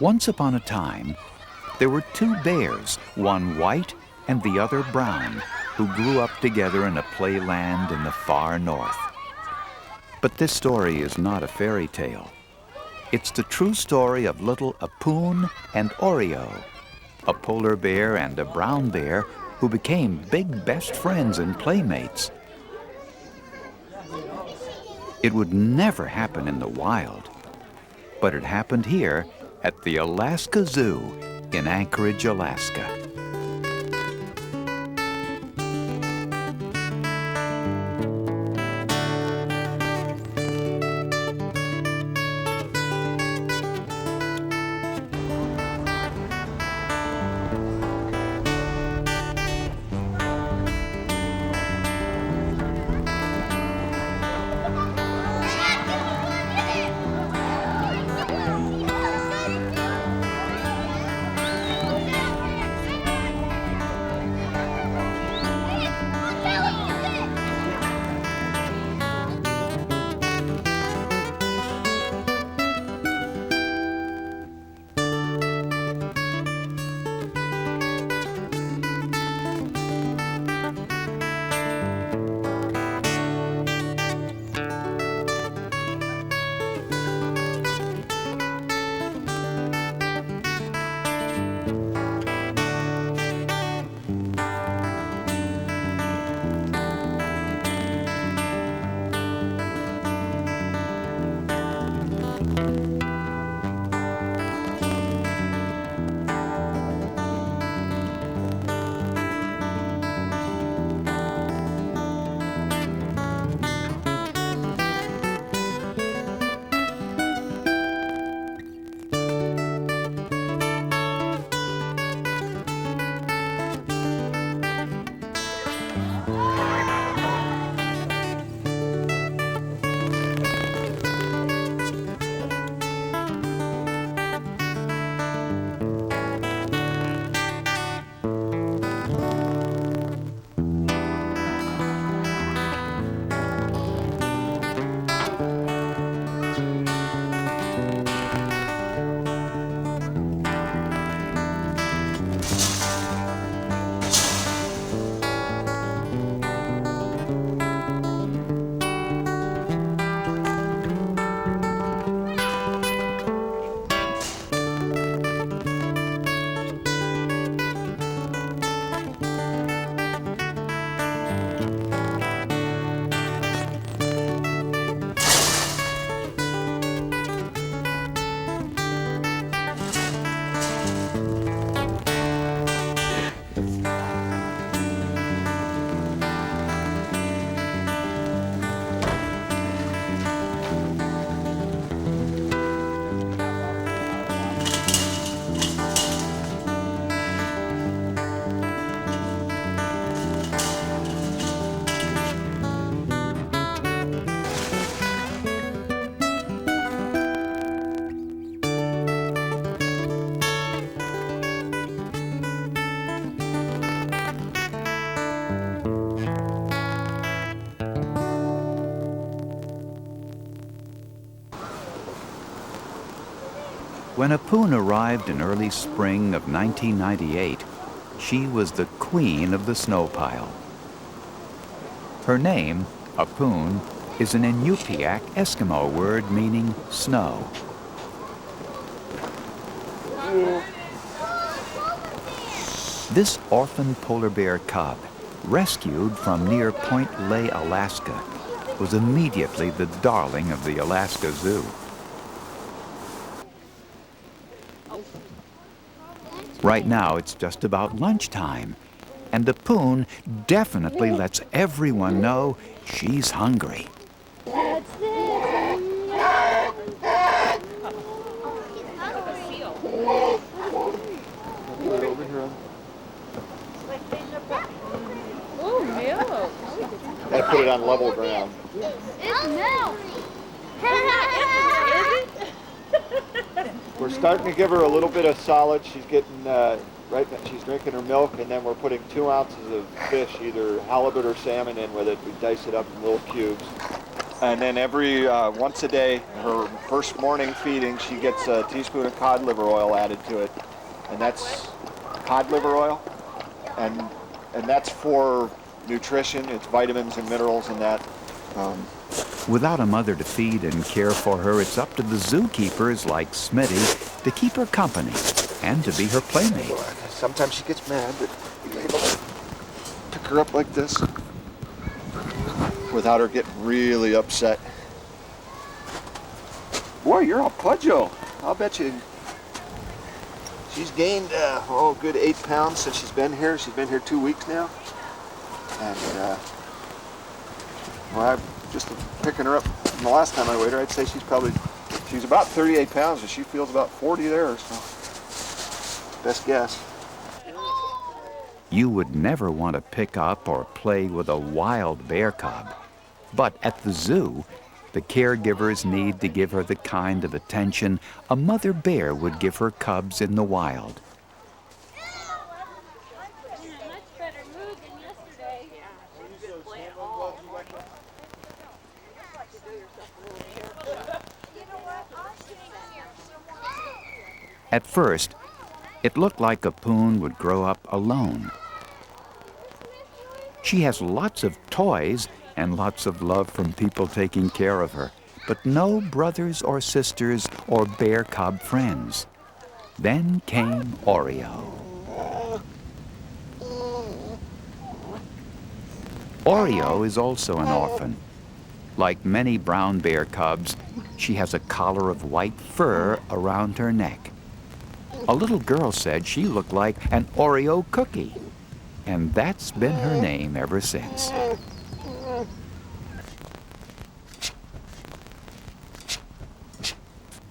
Once upon a time, there were two bears, one white and the other brown, who grew up together in a playland in the far north. But this story is not a fairy tale. It's the true story of little Ahpun and Oreo, a polar bear and a brown bear who became big best friends and playmates. It would never happen in the wild, but it happened here at the Alaska Zoo in Anchorage, Alaska. When Ahpun arrived in early spring of 1998, she was the queen of the snow pile. Her name, Ahpun, is an Inupiaq Eskimo word meaning snow. This orphan polar bear cub, rescued from near Point Lay, Alaska, was immediately the darling of the Alaska Zoo. Right now, it's just about lunchtime, and Ahpun definitely lets everyone know she's hungry. That's it. Oh, milk. Gotta put it on level ground. It's milk. We're starting to give her a little bit of solid. She's getting right now. She's drinking her milk, and then we're putting 2 ounces of fish, either halibut or salmon, in with it. We dice it up in little cubes. And then every once a day, her first morning feeding, she gets a teaspoon of cod liver oil added to it, and that's cod liver oil, and that's for nutrition. It's vitamins and minerals and that. Without a mother to feed and care for her, it's up to the zookeepers like Smitty to keep her company and to be her playmate. Sometimes she gets mad, but you're able to pick her up like this without her getting really upset. Boy, you're all pudgy. I'll bet you she's gained, a good 8 pounds since she's been here. She's been here 2 weeks now. And, well, I'm just picking her up from the last time I weighed her. I'd say she's about 38 pounds, and she feels about 40 there, so best guess. You would never want to pick up or play with a wild bear cub. But at the zoo, the caregivers need to give her the kind of attention a mother bear would give her cubs in the wild. At first, it looked like Ahpun would grow up alone. She has lots of toys and lots of love from people taking care of her, but no brothers or sisters or bear cub friends. Then came Oreo. Oreo is also an orphan. Like many brown bear cubs, she has a collar of white fur around her neck. A little girl said she looked like an Oreo cookie, and that's been her name ever since.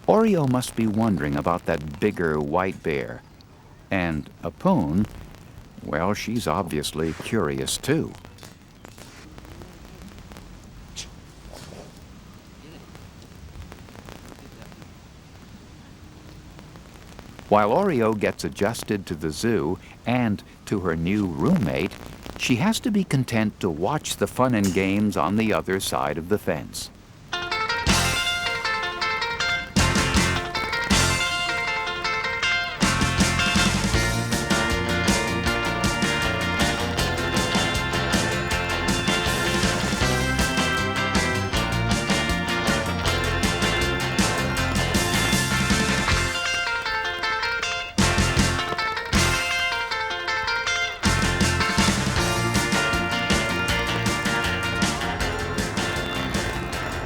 Oreo must be wondering about that bigger white bear. And Ahpun, well, she's obviously curious too. While Oreo gets adjusted to the zoo and to her new roommate, she has to be content to watch the fun and games on the other side of the fence.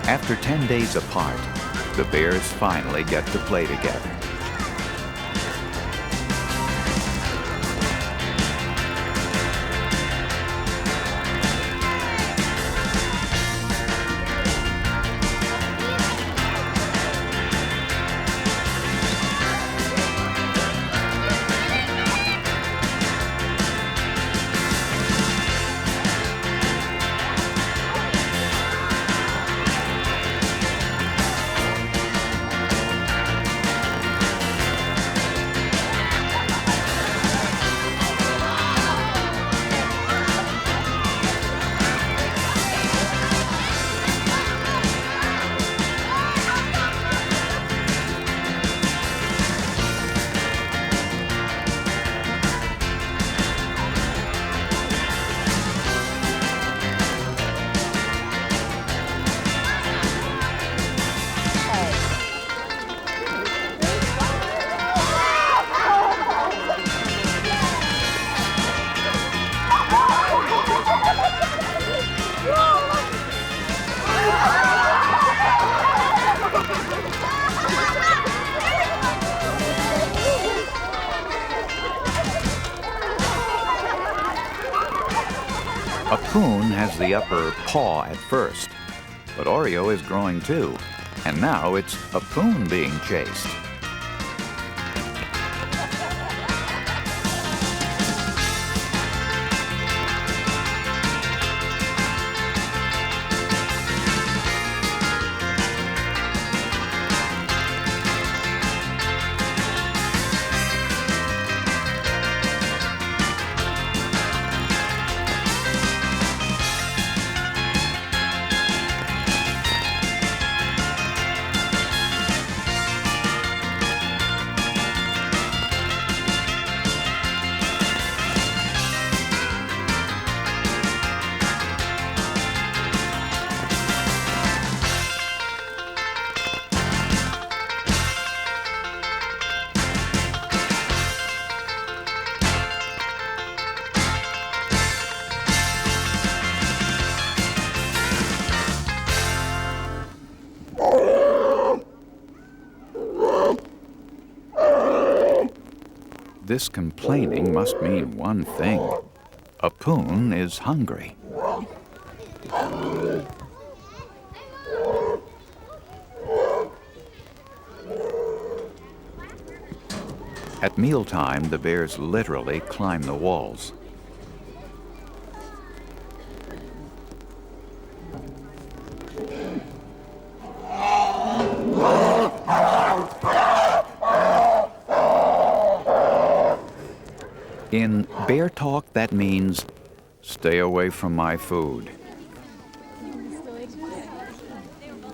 After 10 days apart, the bears finally get to play together. Ahpun has the upper paw at first, but Oreo is growing too, and now it's Ahpun being chased. This complaining must mean one thing. Ahpun is hungry. At mealtime, the bears literally climb the walls. In bear talk, that means, stay away from my food.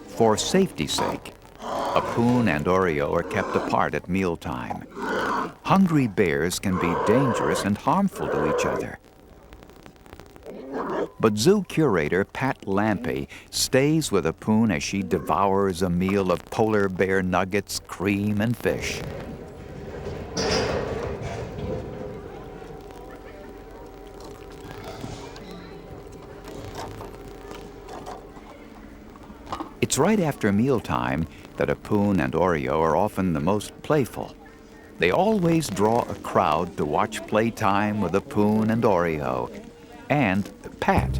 For safety's sake, Ahpun and Oreo are kept apart at mealtime. Hungry bears can be dangerous and harmful to each other. But zoo curator Pat Lampe stays with Ahpun as she devours a meal of polar bear nuggets, cream, and fish. It's right after mealtime that Ahpun and Oreo are often the most playful. They always draw a crowd to watch Playtime with Ahpun and Oreo and Pat.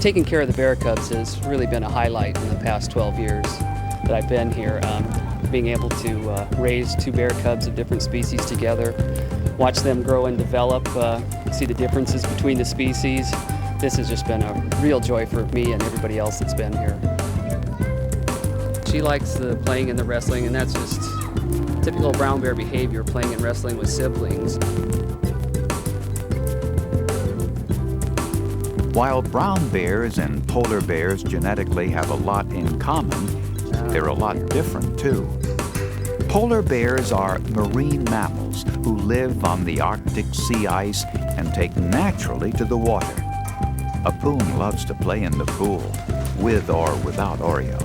Taking care of the bear cubs has really been a highlight in the past 12 years that I've been here. Being able to raise two bear cubs of different species together, watch them grow and develop, see the differences between the species. This has just been a real joy for me and everybody else that's been here. She likes the playing and the wrestling, and that's just typical brown bear behavior, playing and wrestling with siblings. While brown bears and polar bears genetically have a lot in common, they're a lot different too. Polar bears are marine mammals who live on the Arctic sea ice and take naturally to the water. Ahpun loves to play in the pool, with or without Oreo.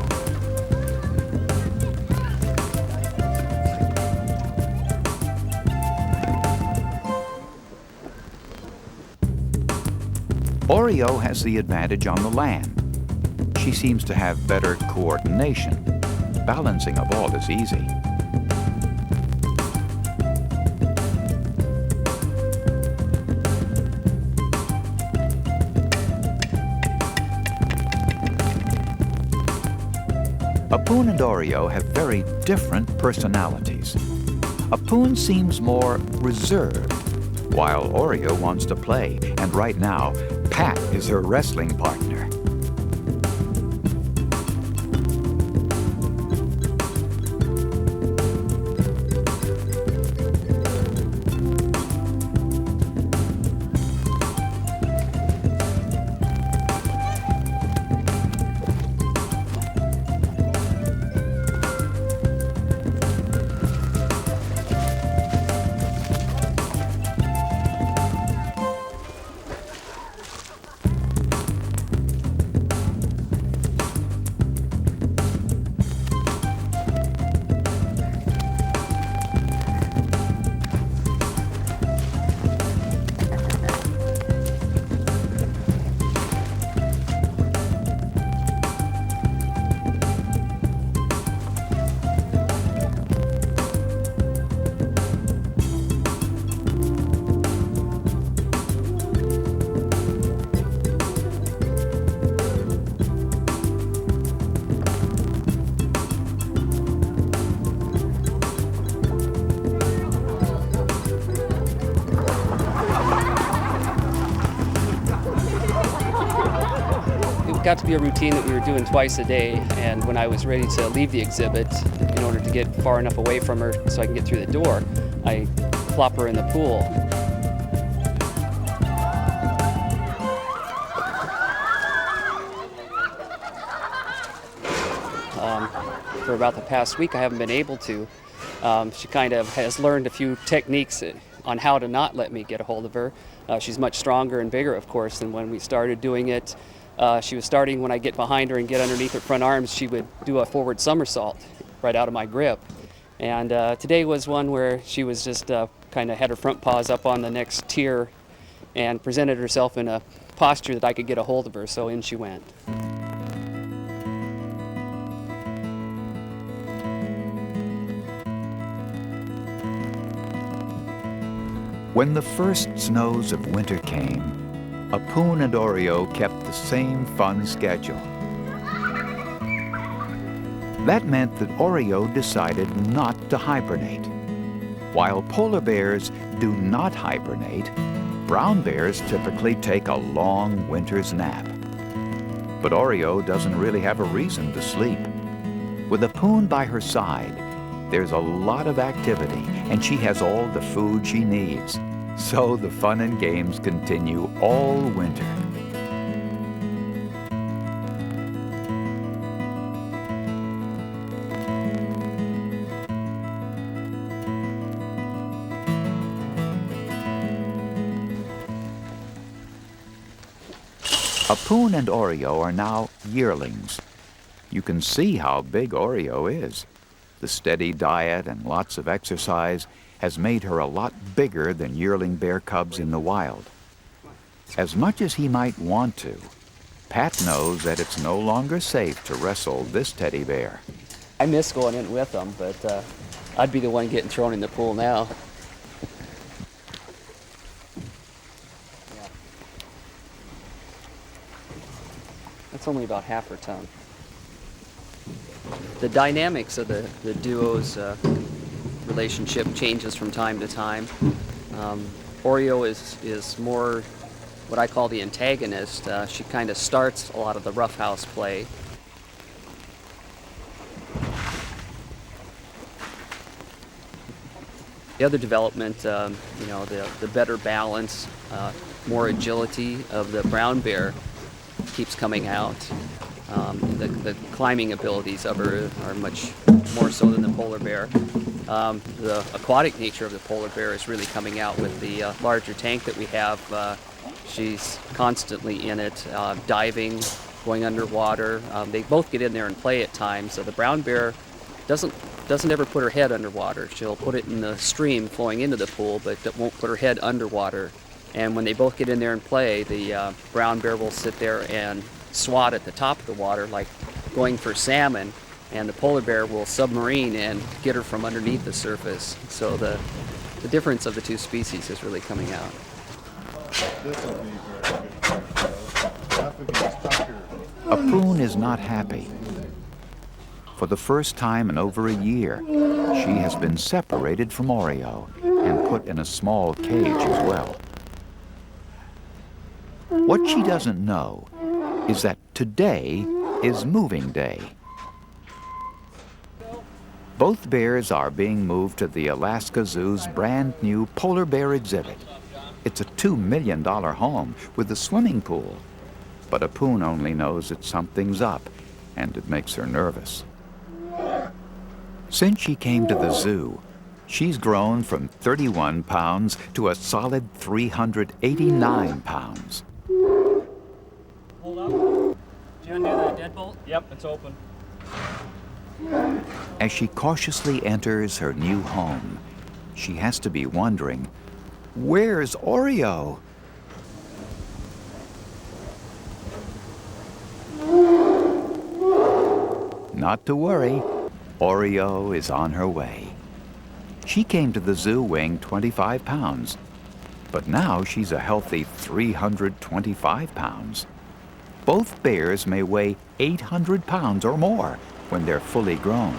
Oreo has the advantage on the land. She seems to have better coordination. Balancing a ball is easy. Ahpun and Oreo have very different personalities. Ahpun seems more reserved, while Oreo wants to play, and right now, Pat is her wrestling partner. It got to be a routine that we were doing twice a day, and when I was ready to leave the exhibit, in order to get far enough away from her so I can get through the door, I plop her in the pool. For about the past week, I haven't been able to. She kind of has learned a few techniques on how to not let me get a hold of her. She's much stronger and bigger, of course, than when we started doing it. She was starting, when I get behind her and get underneath her front arms, she would do a forward somersault right out of my grip. And today was one where she was just kind of had her front paws up on the next tier and presented herself in a posture that I could get a hold of her, so in she went. When the first snows of winter came, Ahpun and Oreo kept the same fun schedule. That meant that Oreo decided not to hibernate. While polar bears do not hibernate, brown bears typically take a long winter's nap. But Oreo doesn't really have a reason to sleep. With Ahpun by her side, there's a lot of activity, and she has all the food she needs. So the fun and games continue all winter. Ahpun and Oreo are now yearlings. You can see how big Oreo is. The steady diet and lots of exercise has made her a lot bigger than yearling bear cubs in the wild. As much as he might want to, Pat knows that it's no longer safe to wrestle this teddy bear. I miss going in with them, but I'd be the one getting thrown in the pool now. That's only about half her ton. The dynamics of the duo's relationship changes from time to time. Oreo is more what I call the antagonist. She kind of starts a lot of the roughhouse play. The other development, the better balance, more agility of the brown bear keeps coming out. The climbing abilities of her are much more so than the polar bear. The aquatic nature of the polar bear is really coming out with the larger tank that we have. She's constantly in it, diving, going underwater. They both get in there and play at times. So the brown bear doesn't ever put her head underwater. She'll put it in the stream flowing into the pool, but won't put her head underwater. And when they both get in there and play, the brown bear will sit there and swat at the top of the water like going for salmon, and the polar bear will submarine and get her from underneath the surface. So the difference of the two species is really coming out. Ahpun is not happy. For the first time in over a year, she has been separated from Oreo and put in a small cage as well. What she doesn't know is that today is moving day. Both bears are being moved to the Alaska Zoo's brand new polar bear exhibit. It's a $2 million home with a swimming pool. But Ahpun only knows that something's up, and it makes her nervous. Since she came to the zoo, she's grown from 31 pounds to a solid 389 pounds. Hold up. Do you undo the deadbolt? Yep, it's open. As she cautiously enters her new home, she has to be wondering, where's Oreo? Not to worry, Oreo is on her way. She came to the zoo weighing 25 pounds, but now she's a healthy 325 pounds. Both bears may weigh 800 pounds or more when they're fully grown.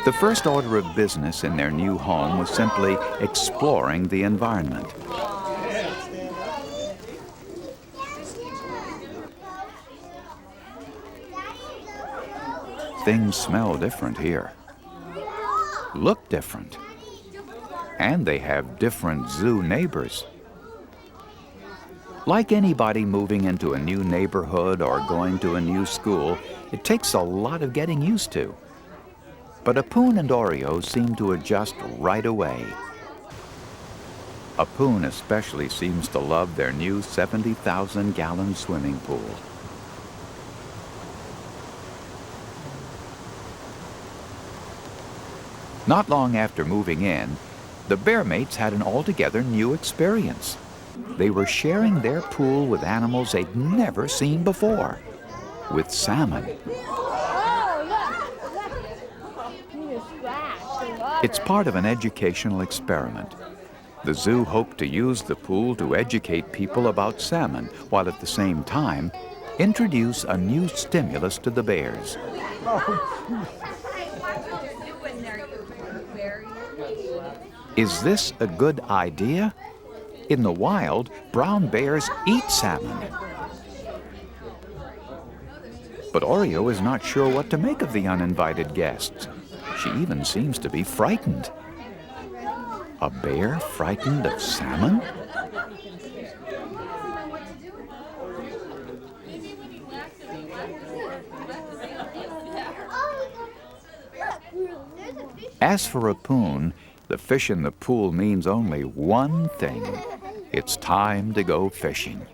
The first order of business in their new home was simply exploring the environment. Things smell different here, look different, and they have different zoo neighbors. Like anybody moving into a new neighborhood or going to a new school, it takes a lot of getting used to. But Ahpun and Oreo seem to adjust right away. Ahpun especially seems to love their new 70,000-gallon swimming pool. Not long after moving in, the bear mates had an altogether new experience. They were sharing their pool with animals they'd never seen before, with salmon. It's part of an educational experiment. The zoo hoped to use the pool to educate people about salmon, while at the same time, introduce a new stimulus to the bears. Is this a good idea? In the wild, brown bears eat salmon. But Oreo is not sure what to make of the uninvited guests. She even seems to be frightened. A bear frightened of salmon? As for Ahpun, the fish in the pool means only one thing. It's time to go fishing.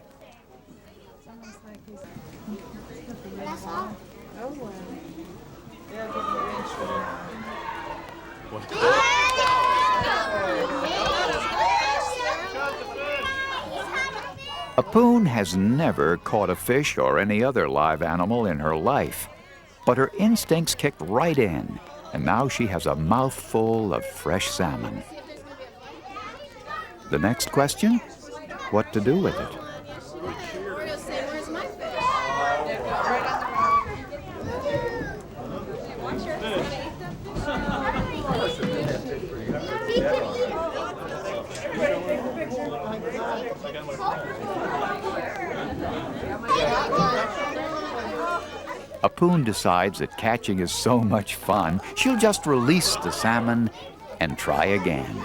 Ahpun has never caught a fish or any other live animal in her life, but her instincts kicked right in, and now she has a mouthful of fresh salmon. The next question? What to do with it? Ahpun decides that catching is so much fun, she'll just release the salmon and try again.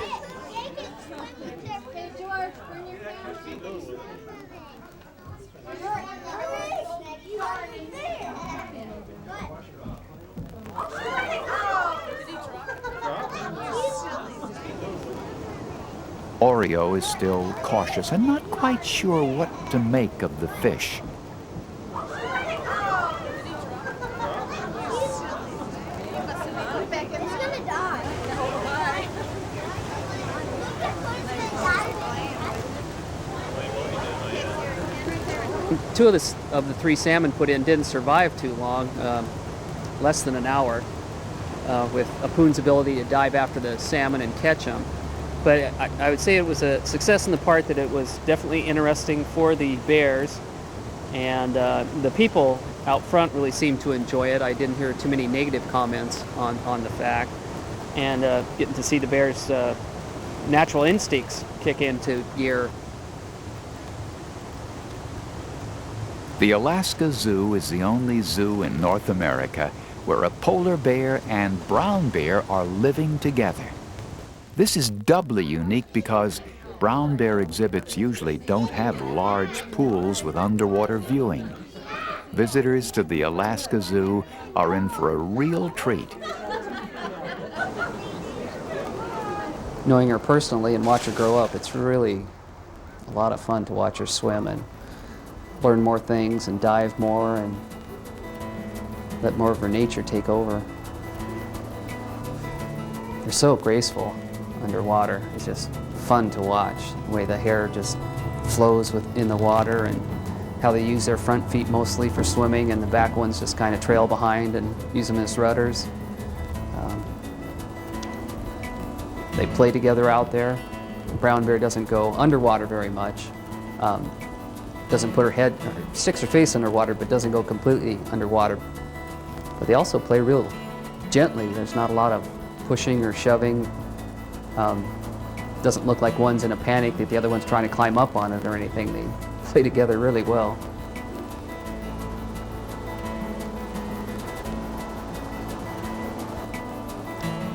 Oreo is still cautious and not quite sure what to make of the fish. Two of the three salmon put in didn't survive too long, less than an hour, with Ahpun's ability to dive after the salmon and catch them. But I would say it was a success in the part that it was definitely interesting for the bears, and the people out front really seemed to enjoy it. I didn't hear too many negative comments on the fact, and getting to see the bears' natural instincts kick into gear. The Alaska Zoo is the only zoo in North America where a polar bear and brown bear are living together. This is doubly unique because brown bear exhibits usually don't have large pools with underwater viewing. Visitors to the Alaska Zoo are in for a real treat. Knowing her personally and watch her grow up, it's really a lot of fun to watch her swim and learn more things and dive more and let more of her nature take over. They're so graceful underwater. It's just fun to watch, the way the hair just flows in the water and how they use their front feet mostly for swimming and the back ones just kind of trail behind and use them as rudders. They play together out there. The brown bear doesn't go underwater very much. Doesn't put her head, or sticks her face underwater, but doesn't go completely underwater. But they also play real gently. There's not a lot of pushing or shoving. Doesn't look like one's in a panic that the other one's trying to climb up on it or anything. They play together really well.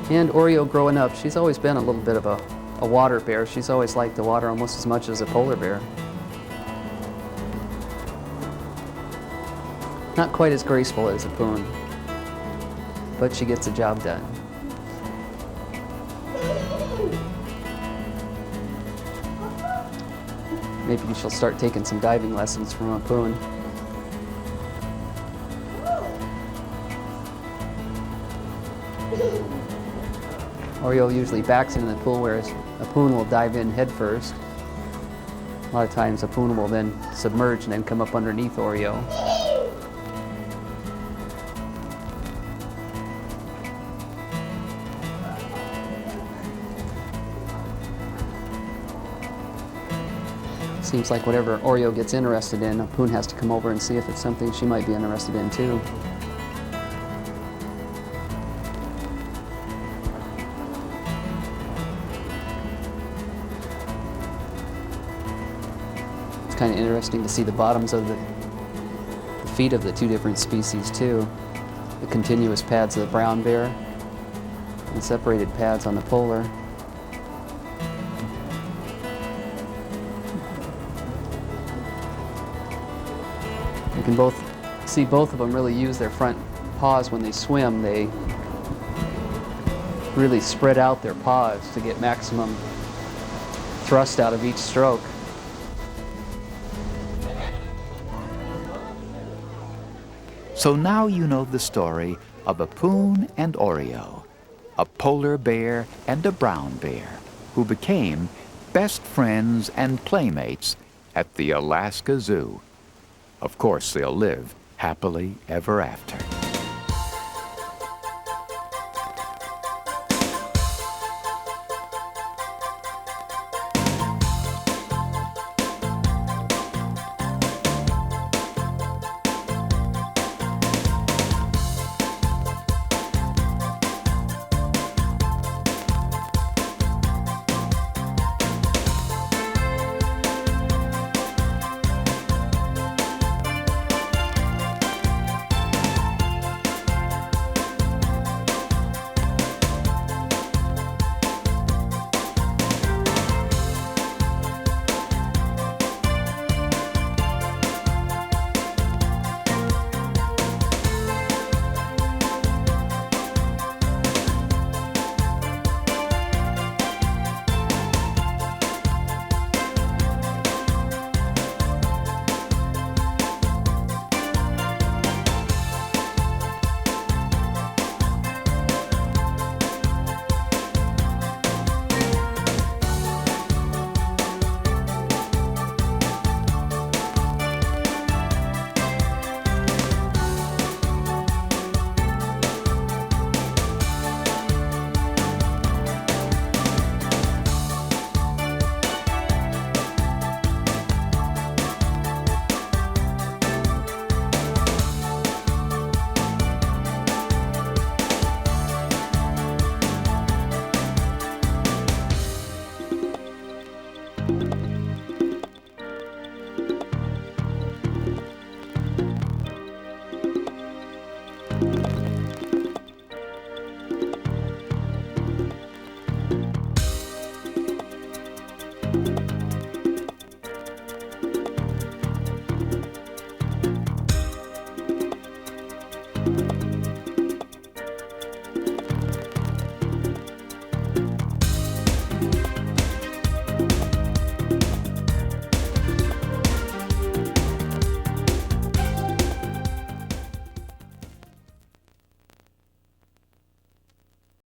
And Oreo growing up, she's always been a little bit of a water bear. She's always liked the water almost as much as a polar bear. Not quite as graceful as Ahpun, but she gets the job done. Maybe she'll start taking some diving lessons from Ahpun. Oreo usually backs into the pool, whereas Ahpun will dive in head first. A lot of times Ahpun will then submerge and then come up underneath Oreo. Seems like whatever Oreo gets interested in, Ahpun has to come over and see if it's something she might be interested in too. It's kind of interesting to see the bottoms of the feet of the two different species too. The continuous pads of the brown bear and separated pads on the polar. You can see both of them really use their front paws when they swim. They really spread out their paws to get maximum thrust out of each stroke. So now you know the story of Ahpun and Oreo, a polar bear and a brown bear who became best friends and playmates at the Alaska Zoo. Of course, they'll live happily ever after.